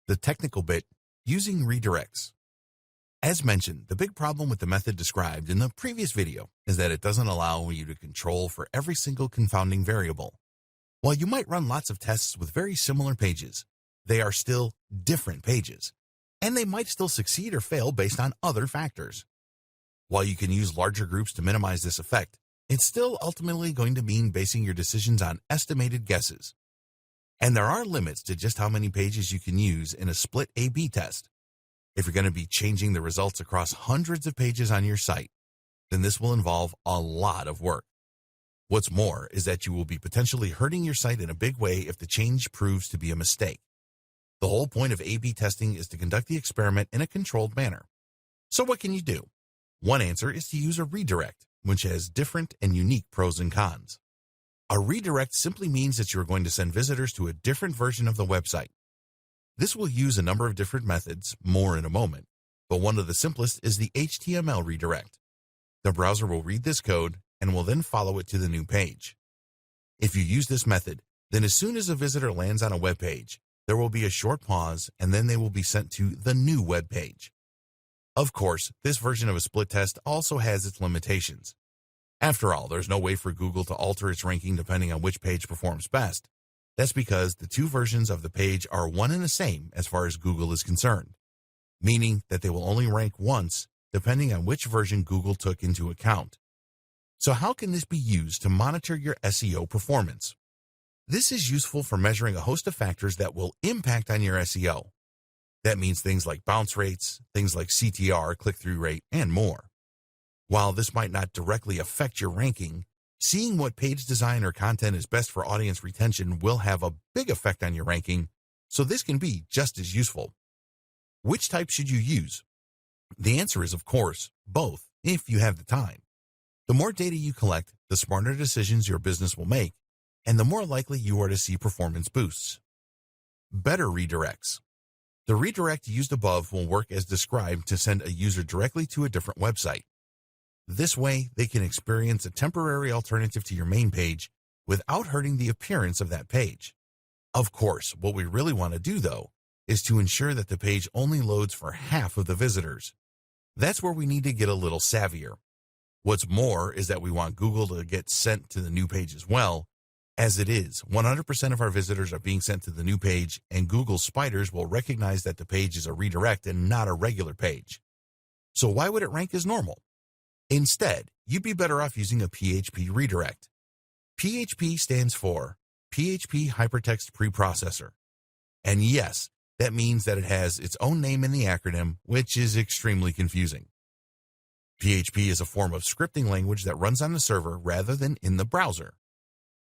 The technical bit, using redirects. As mentioned, the big problem with the method described in the previous video is that it doesn't allow you to control for every single confounding variable. While you might run lots of tests with very similar pages, they are still different pages, and they might still succeed or fail based on other factors. While you can use larger groups to minimize this effect, it's still ultimately going to mean basing your decisions on estimated guesses. And there are limits to just how many pages you can use in a split A/B test. If you're going to be changing the results across hundreds of pages on your site, then this will involve a lot of work. What's more is that you will be potentially hurting your site in a big way if the change proves to be a mistake. The whole point of A/B testing is to conduct the experiment in a controlled manner. So what can you do? One answer is to use a redirect, which has different and unique pros and cons. A redirect simply means that you're going to send visitors to a different version of the website. This will use a number of different methods, more in a moment, but one of the simplest is the HTML redirect. The browser will read this code and will then follow it to the new page. If you use this method, then as soon as a visitor lands on a web page, there will be a short pause and then they will be sent to the new web page. Of course, this version of a split test also has its limitations. After all, there's no way for Google to alter its ranking depending on which page performs best. That's because the two versions of the page are one and the same as far as Google is concerned, meaning that they will only rank once depending on which version Google took into account. So how can this be used to monitor your SEO performance? This is useful for measuring a host of factors that will impact on your SEO. That means things like bounce rates, things like CTR, click-through rate, and more. While this might not directly affect your ranking, seeing what page design or content is best for audience retention will have a big effect on your ranking, so this can be just as useful. Which type should you use? The answer is, of course, both, if you have the time. The more data you collect, the smarter decisions your business will make, and the more likely you are to see performance boosts. Better redirects. The redirect used above will work as described to send a user directly to a different website. This way, they can experience a temporary alternative to your main page without hurting the appearance of that page. Of course, what we really want to do, though, is to ensure that the page only loads for half of the visitors. That's where we need to get a little savvier. What's more is that we want Google to get sent to the new page as well. As it is, 100% of our visitors are being sent to the new page, and Google's spiders will recognize that the page is a redirect and not a regular page. So why would it rank as normal? Instead, you'd be better off using a PHP redirect. PHP stands for PHP Hypertext Preprocessor. And yes, that means that it has its own name in the acronym, which is extremely confusing. PHP is a form of scripting language that runs on the server rather than in the browser.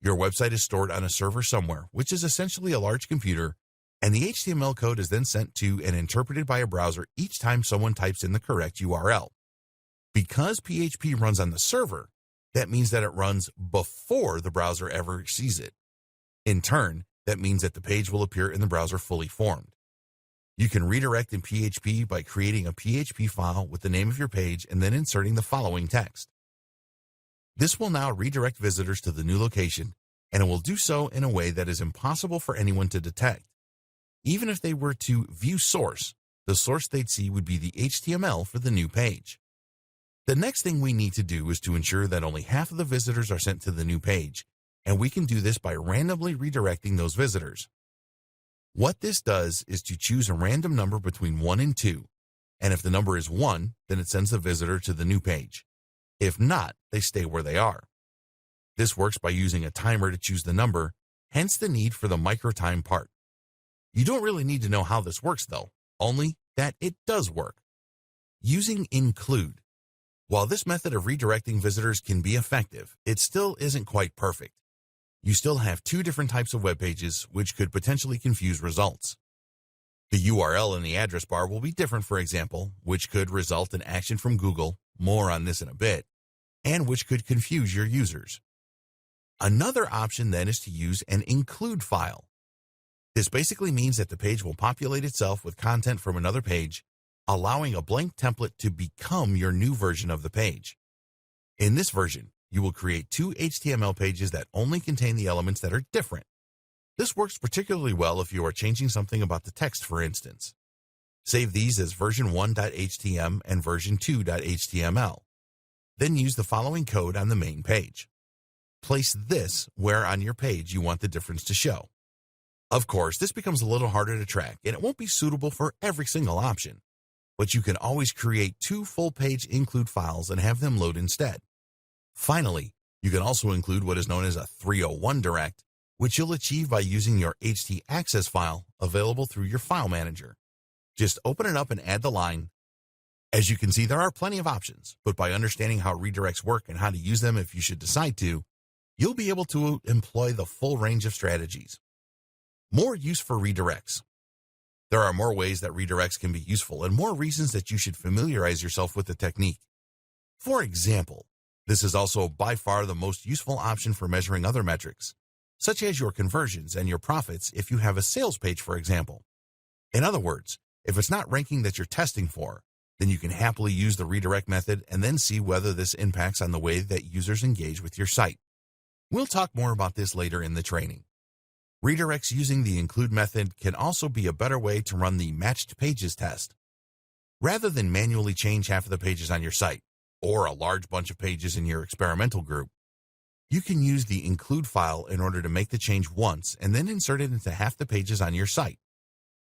Your website is stored on a server somewhere, which is essentially a large computer, and the HTML code is then sent to and interpreted by a browser each time someone types in the correct URL. Because PHP runs on the server, that means that it runs before the browser ever sees it. In turn, that means that the page will appear in the browser fully formed. You can redirect in PHP by creating a PHP file with the name of your page and then inserting the following text. This will now redirect visitors to the new location, and it will do so in a way that is impossible for anyone to detect. Even if they were to view source, the source they'd see would be the HTML for the new page. The next thing we need to do is to ensure that only half of the visitors are sent to the new page, and we can do this by randomly redirecting those visitors. What this does is to choose a random number between 1 and 2, and if the number is 1, then it sends the visitor to the new page. If not, they stay where they are. This works by using a timer to choose the number, hence the need for the micro-time part. You don't really need to know how this works, though, only that it does work. Using include. While this method of redirecting visitors can be effective, it still isn't quite perfect. You still have two different types of web pages, which could potentially confuse results. The URL in the address bar will be different, for example, which could result in action from Google, more on this in a bit, and which could confuse your users. Another option then is to use an include file. This basically means that the page will populate itself with content from another page, allowing a blank template to become your new version of the page. In this version, you will create two HTML pages that only contain the elements that are different. This works particularly well if you are changing something about the text, for instance. Save these as version 1.htm and version 2.html. Then use the following code on the main page. Place this where on your page you want the difference to show. Of course, this becomes a little harder to track and it won't be suitable for every single option, but you can always create 2 full-page include files and have them load instead. Finally, you can also include what is known as a 301 direct, which you'll achieve by using your htaccess file available through your file manager. Just open it up and add the line. As you can see, there are plenty of options, but by understanding how redirects work and how to use them if you should decide to, you'll be able to employ the full range of strategies. More use for redirects. There are more ways that redirects can be useful and more reasons that you should familiarize yourself with the technique. For example, this is also by far the most useful option for measuring other metrics, such as your conversions and your profits if you have a sales page, for example. In other words, if it's not ranking that you're testing for, then you can happily use the redirect method and then see whether this impacts on the way that users engage with your site. We'll talk more about this later in the training. Redirects using the include method can also be a better way to run the matched pages test. Rather than manually change half of the pages on your site, or a large bunch of pages in your experimental group, you can use the include file in order to make the change once and then insert it into half the pages on your site.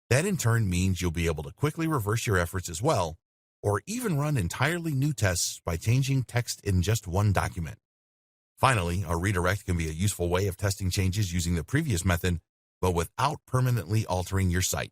That in turn means you'll be able to quickly reverse your efforts as well, or even run entirely new tests by changing text in just one document. Finally, a redirect can be a useful way of testing changes using the previous method, but without permanently altering your site.